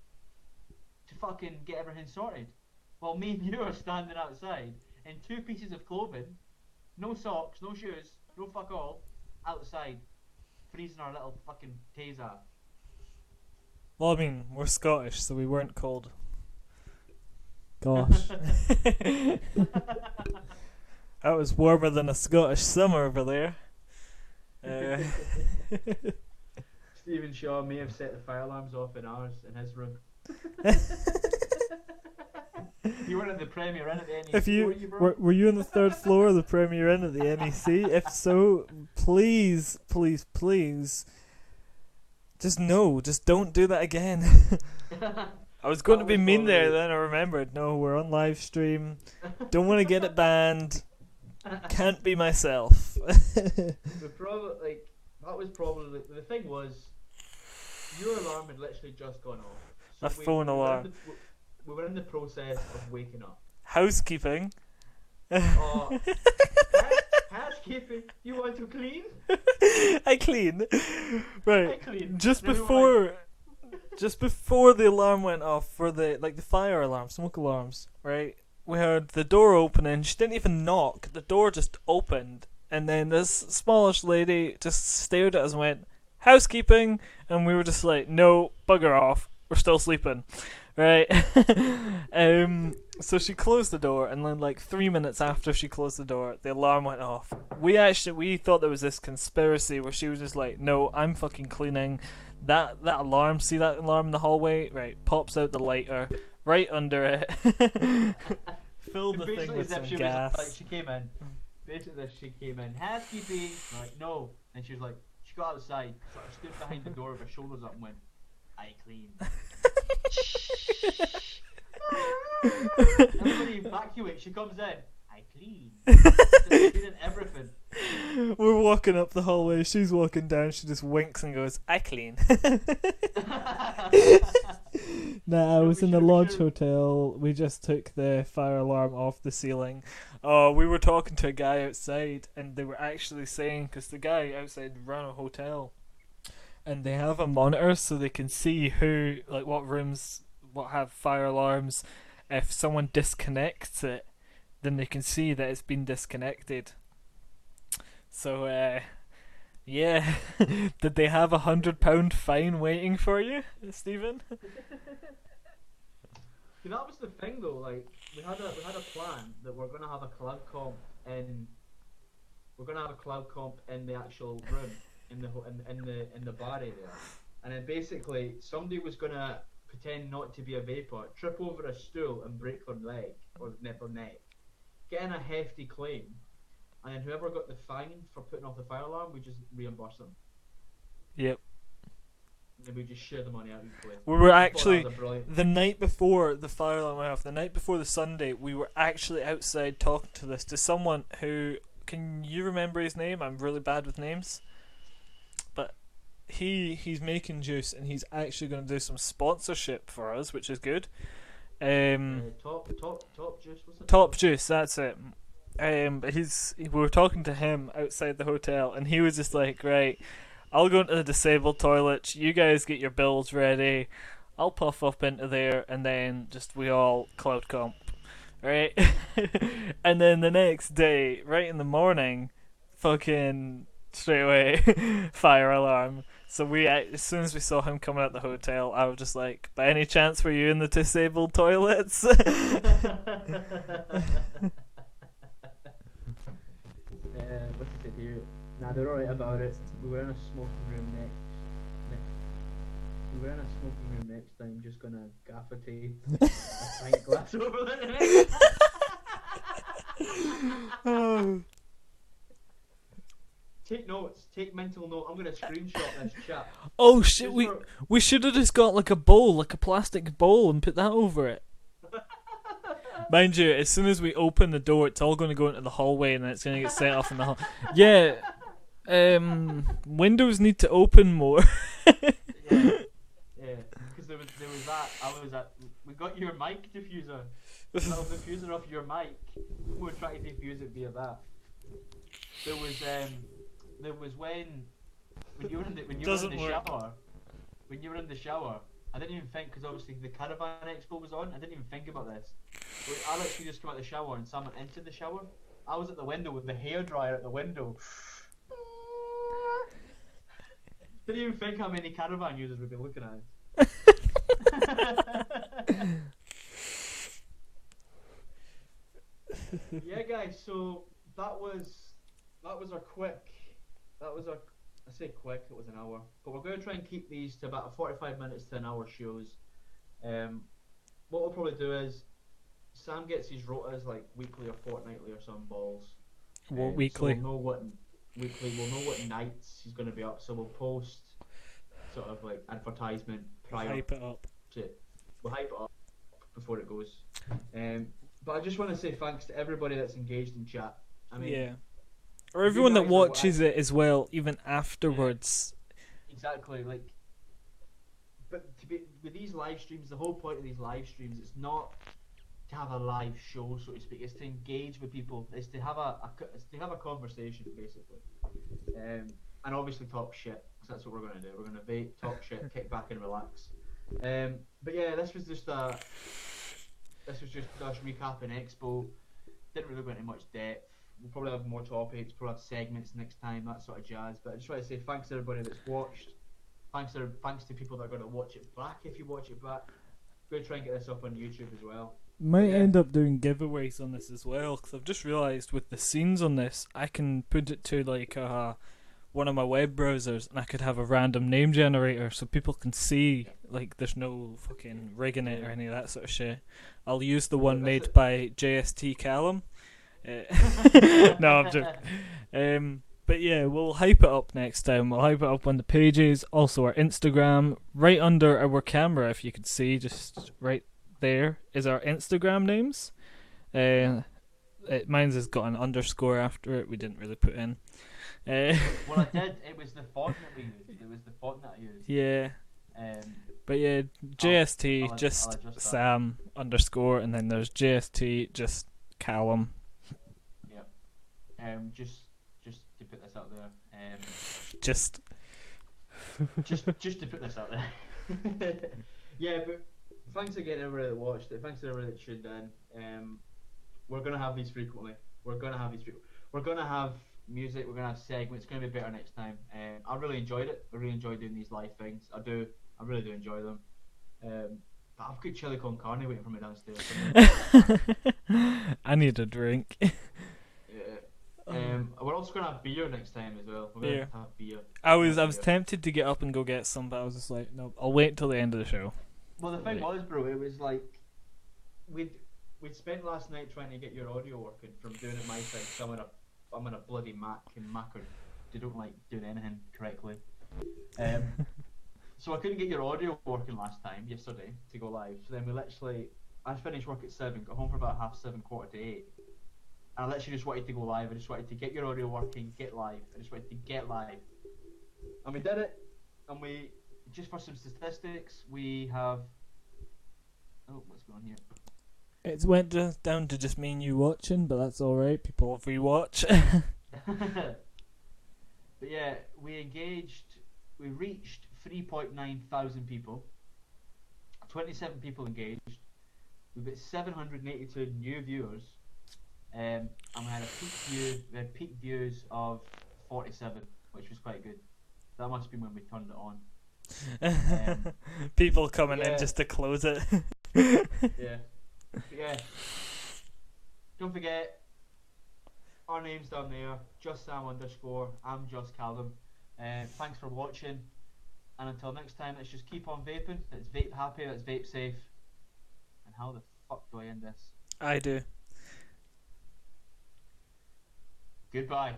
to fucking get everything sorted. While me and you are standing outside in 2 pieces of clothing, no socks, no shoes, no fuck all, outside, freezing our little fucking tays off. Well, I mean, we're Scottish, so we weren't cold. Gosh. That was warmer than a Scottish summer over there. Stephen Shaw may have set the fire alarms off in his room. You weren't at the Premier Inn at the NEC, were you on the 3rd floor of the Premier Inn at the NEC? If so, please, just don't do that again. I was going to be mean there, then I remembered, no, we're on live stream, don't want to get it banned, can't be myself. The thing was, your alarm had literally just gone off. My phone alarm. We were in the process of waking up. Housekeeping. Oh, housekeeping. You want to clean? I clean. Right. I clean. Just before the alarm went off for the fire alarm, smoke alarms, right? We heard the door opening. She didn't even knock. The door just opened, and then this smallish lady just stared at us and went, "Housekeeping," and we were just like, "No, bugger off. We're still sleeping." Right. So she closed the door, and then 3 minutes after she closed the door, the alarm went off. We thought there was this conspiracy where she was just like, "No, I'm fucking cleaning." That alarm, see that alarm in the hallway? Right, pops out the lighter right under it. Filled the thing with some gas. She came in. Basically, she came in. Housekeeping. Like, no. And she was like, she got outside, sort of stood behind the door with her shoulders up and went, "I clean." Everybody evacuate. She comes in. "I clean." She did everything. We're walking up the hallway. She's walking down. She just winks and goes, "I clean." Nah, I No, was in the lodge hotel. We just took the fire alarm off the ceiling. Oh, we were talking to a guy outside, and they were actually saying, because the guy outside ran a hotel, and they have a monitor so they can see who, like, what rooms, what have fire alarms. If someone disconnects it, then they can see that it's been disconnected. So, yeah. Did they have £100 fine waiting for you, Stephen? See, that was the thing though. Like we had a plan that we're gonna have a cloud comp in the actual room in the bar area, and then basically somebody was gonna pretend not to be a vapor, trip over a stool and break their leg or neck, get in a hefty claim, and then whoever got the fine for putting off the fire alarm, we just reimburse them. Yep. And we just share the money out equally. We were actually, the night before the fire alarm went off, the night before the Sunday, we were actually outside talking to someone who, can you remember his name? I'm really bad with names. But he's making juice, and he's actually going to do some sponsorship for us, which is good. Top juice, what's it? Top Juice, that's it. But we were talking to him outside the hotel, and he was just like, right, I'll go into the disabled toilet, you guys get your bills ready, I'll puff up into there, and then just we all cloud comp, right? And then the next day, right in the morning, fucking straight away, fire alarm. So as soon as we saw him coming out the hotel, I was just like, by any chance were you in the disabled toilets? What's it here? Nah, they're alright about it. We were in a smoking room next time, just gonna gaffer tape a pint glass over the neck. Oh. Take notes, take mental note. I'm gonna screenshot this chat. Oh shit, we should have just got like a bowl, like a plastic bowl, and put that over it. Mind you, as soon as we open the door, it's all going to go into the hallway, and then it's going to get set off in the hall. Yeah, windows need to open more. Yeah, because there was that. We got your mic diffuser. Little diffuser off your mic. We were trying to diffuse it via that. There was when you were in the shower. I didn't even think, because obviously the Caravan Expo was on. I didn't even think about this. I literally just came out of the shower and someone entered the shower. I was at the window with the hairdryer at the window. Didn't even think how many Caravan users would be looking at us. Yeah, guys. So that was our quick. I say quick, it was an hour, but we're going to try and keep these to about 45 minutes to an hour shows. What we'll probably do is Sam gets his rotas like weekly or fortnightly or some balls. Weekly? So we'll know what nights he's going to be up. So we'll post sort of like advertisement prior. Hype it up. We'll hype it up before it goes. But I just want to say thanks to everybody that's engaged in chat. I mean, yeah. Or everyone that watches it as well, even afterwards. Yeah, exactly, like. But with these live streams, the whole point of these live streams is not to have a live show, so to speak. It's to engage with people. It's to have a conversation, basically. And obviously talk shit, because that's what we're gonna do. We're gonna vape, talk shit, kick back and relax. But yeah, this was just us recapping Expo. Didn't really go into much depth. We'll probably have more topics, probably have segments next time, that sort of jazz. But I just want to say thanks to everybody that's watched. Thanks to people that are going to watch it back if you watch it back. We're going to try and get this up on YouTube as well. Might end up doing giveaways on this as well, because I've just realised with the scenes on this, I can put it to like one of my web browsers, and I could have a random name generator so people can see, like, there's no fucking rigging it or any of that sort of shit. I'll use the one made by JstCallum. No, I'm joking. But yeah, we'll hype it up next time. We'll hype it up on the pages, also our Instagram, right under our camera, if you could see, just right there is our Instagram names. Mine's has got an underscore after it. We didn't really put in. Well, I did. It was the font that we used. It was the font that I used. Yeah. But yeah, JST I'll just adjust that. Sam underscore, and then there's JST just Callum. Yep. Just to put this out there. Just Just to put this out there. Yeah, but thanks again everybody that watched it. Thanks to everybody that tuned in. We're gonna have these frequently. We're gonna have music. We're gonna have segments. It's gonna be better next time. I really enjoyed it. I really enjoyed doing these live things. I do. I really do enjoy them. But I've got chili con carne waiting for me downstairs. I need a drink. Yeah. We're also gonna have beer next time as well. We're gonna Beer. have beer. I was tempted to get up and go get some, but I was just like, no, I'll wait until the end of the show. Well, the thing was, bro, it was like we'd spent last night trying to get your audio working from doing it my side. So I'm in a bloody Mac, and Mac they don't like doing anything correctly. So I couldn't get your audio working yesterday to go live. So then I finished work at 7, got home for about 7:30, 7:45. And I literally just wanted to go live. I just wanted to get your audio working, get live. I just wanted to get live. And we did it. And just for some statistics, we have... Oh, what's going on here? It went just down to just me and you watching, but that's alright. People, if we watch. But yeah, we reached 3.9 thousand people. 27 people engaged. We've got 782 new viewers. And we had peak views of 47, which was quite good. That must have been when we turned it on. People coming in just to close it. Yeah. But yeah. Don't forget, our name's down there. JstSam_. I'm JstCallum. Thanks for watching. And until next time, let's just keep on vaping. Let's vape happy. Let's vape safe. And how the fuck do I end this? I do. Goodbye.